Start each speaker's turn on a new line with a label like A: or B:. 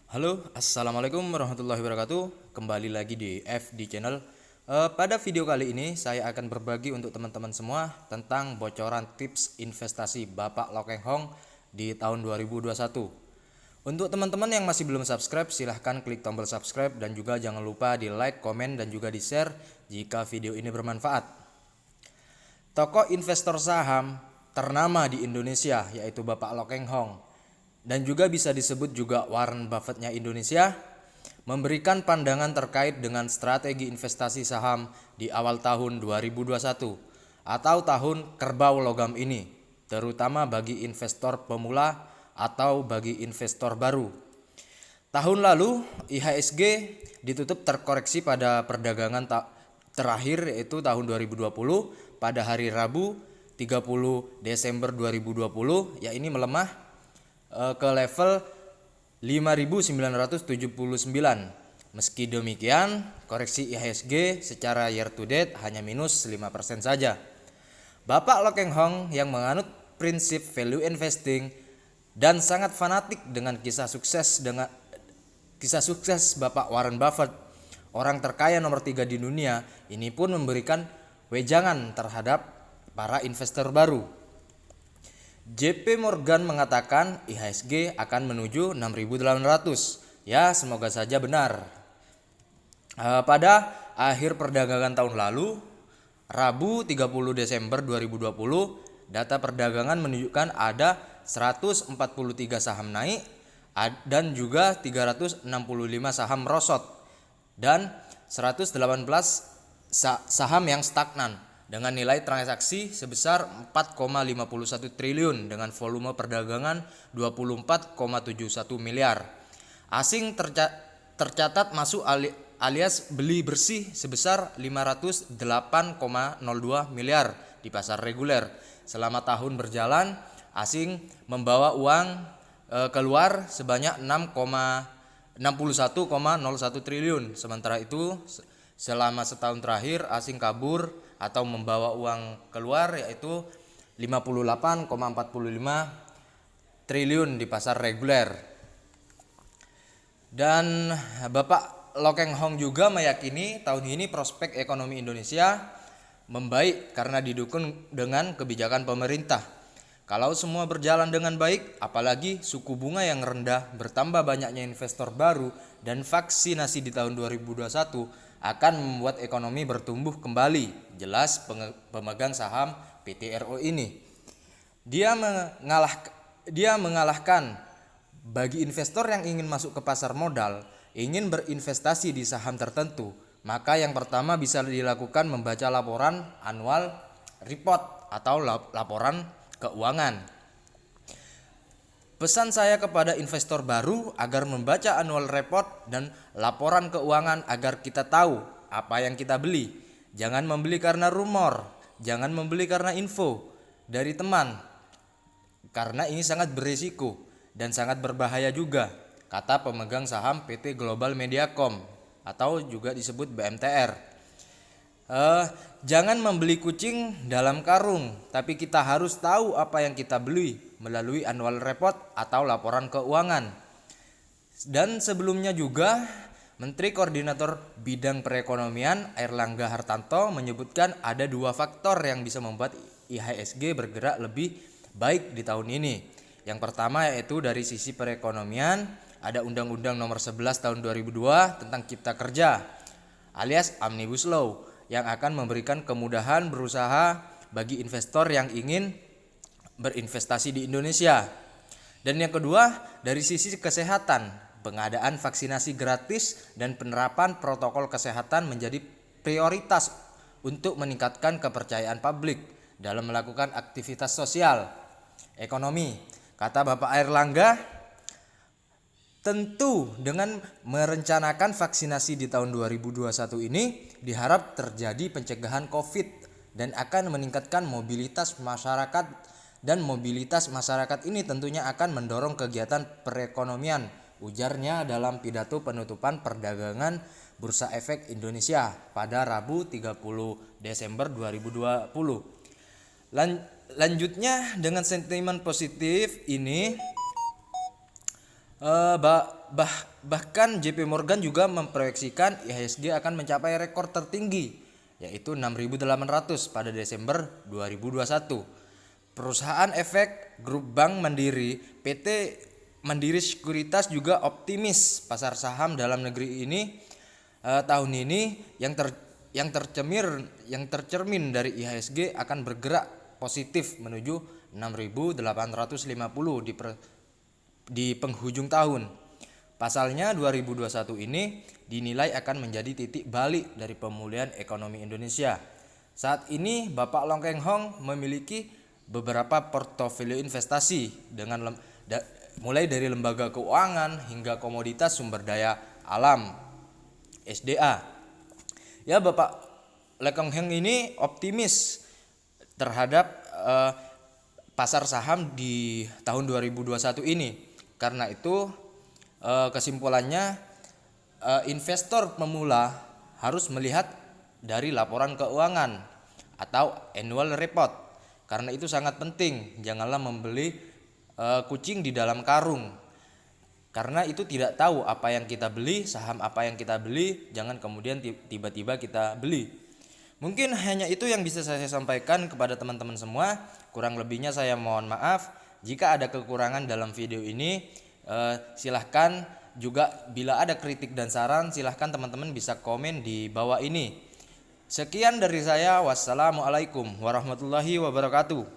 A: Halo, assalamualaikum warahmatullahi wabarakatuh. Kembali lagi di FD Channel. Pada video kali ini saya akan berbagi untuk teman-teman semua tentang bocoran tips investasi Bapak Lokeng Hong di tahun 2021. Untuk teman-teman yang masih belum subscribe, silahkan klik tombol subscribe dan juga jangan lupa di like, komen, dan juga di share jika video ini bermanfaat. Tokoh investor saham ternama di Indonesia yaitu Bapak Lokeng Hong dan juga bisa disebut juga Warren Buffett-nya Indonesia memberikan pandangan terkait dengan strategi investasi saham di awal tahun 2021 atau tahun kerbau logam ini, terutama bagi investor pemula atau bagi investor baru. Tahun lalu IHSG ditutup terkoreksi pada perdagangan terakhir yaitu tahun 2020 pada hari Rabu 30 Desember 2020, yakni melemah ke level 5.979. Meski demikian, koreksi IHSG secara year to date hanya minus 5% saja. Bapak Lokeng Hong yang menganut prinsip value investing dan sangat fanatik dengan kisah sukses Bapak Warren Buffett, orang terkaya nomor 3 di dunia, ini pun memberikan wejangan terhadap para investor baru. JP Morgan mengatakan IHSG akan menuju 6.800. Ya, semoga saja benar. Pada akhir perdagangan tahun lalu, Rabu 30 Desember 2020, data perdagangan menunjukkan ada 143 saham naik dan juga 365 saham merosot dan 118 saham yang stagnan dengan nilai transaksi sebesar 4,51 triliun dengan volume perdagangan 24,71 miliar. Asing tercatat masuk alias beli bersih sebesar 508,02 miliar di pasar reguler. Selama tahun berjalan, asing membawa uang keluar sebanyak 61,01 triliun. Sementara itu, selama setahun terakhir asing kabur atau membawa uang keluar yaitu 58,45 triliun di pasar reguler. Dan Bapak Lokeng Hong juga meyakini tahun ini prospek ekonomi Indonesia membaik karena didukung dengan kebijakan pemerintah. Kalau semua berjalan dengan baik, apalagi suku bunga yang rendah, bertambah banyaknya investor baru, dan vaksinasi di tahun 2021 akan membuat ekonomi bertumbuh kembali, jelas pemegang saham PT RO ini. Dia mengalahkan bagi investor yang ingin masuk ke pasar modal, ingin berinvestasi di saham tertentu, maka yang pertama bisa dilakukan membaca laporan annual report atau laporan keuangan. Pesan saya kepada investor baru agar membaca annual report dan laporan keuangan agar kita tahu apa yang kita beli. Jangan membeli karena rumor, jangan membeli karena info dari teman, karena ini sangat berisiko dan sangat berbahaya juga, kata pemegang saham PT Global Mediacom atau juga disebut BMTR. Jangan membeli kucing dalam karung, tapi kita harus tahu apa yang kita beli melalui annual report atau laporan keuangan. Dan sebelumnya juga Menteri Koordinator Bidang Perekonomian Airlangga Hartarto menyebutkan ada dua faktor yang bisa membuat IHSG bergerak lebih baik di tahun ini. Yang pertama yaitu dari sisi perekonomian, ada Undang-Undang Nomor 11 Tahun 2002 tentang Cipta Kerja alias Omnibus Law yang akan memberikan kemudahan berusaha bagi investor yang ingin berinvestasi di Indonesia. Dan yang kedua, dari sisi kesehatan, pengadaan vaksinasi gratis dan penerapan protokol kesehatan menjadi prioritas untuk meningkatkan kepercayaan publik dalam melakukan aktivitas sosial, ekonomi. Kata Bapak Airlangga, tentu dengan merencanakan vaksinasi di tahun 2021 ini diharap terjadi pencegahan COVID dan akan meningkatkan mobilitas masyarakat, dan mobilitas masyarakat ini tentunya akan mendorong kegiatan perekonomian, ujarnya dalam pidato penutupan perdagangan Bursa Efek Indonesia pada Rabu 30 Desember 2020. Lanjutnya dengan sentimen positif ini Bahkan JP Morgan juga memproyeksikan IHSG akan mencapai rekor tertinggi, yaitu 6.800 pada Desember 2021. Perusahaan efek Grup Bank Mandiri, PT Mandiri Sekuritas juga optimis pasar saham dalam negeri ini tahun ini yang tercermin dari IHSG akan bergerak positif menuju 6.850 di penghujung tahun. Pasalnya 2021 ini dinilai akan menjadi titik balik dari pemulihan ekonomi Indonesia. Saat ini Bapak Long Keng Hong memiliki beberapa portofolio investasi dengan mulai dari lembaga keuangan hingga komoditas sumber daya alam SDA. Ya, Bapak Long Keng Hong ini optimis terhadap pasar saham di tahun 2021 ini. Karena itu kesimpulannya investor pemula harus melihat dari laporan keuangan atau annual report. Karena itu sangat penting, janganlah membeli kucing di dalam karung. Karena itu tidak tahu apa yang kita beli, saham apa yang kita beli, jangan kemudian tiba-tiba kita beli. Mungkin hanya itu yang bisa saya sampaikan kepada teman-teman semua. Kurang lebihnya saya mohon maaf. Jika ada kekurangan dalam video ini, silahkan juga bila ada kritik dan saran, silahkan teman-teman bisa komen di bawah ini. Sekian dari saya. Wassalamualaikum warahmatullahi wabarakatuh.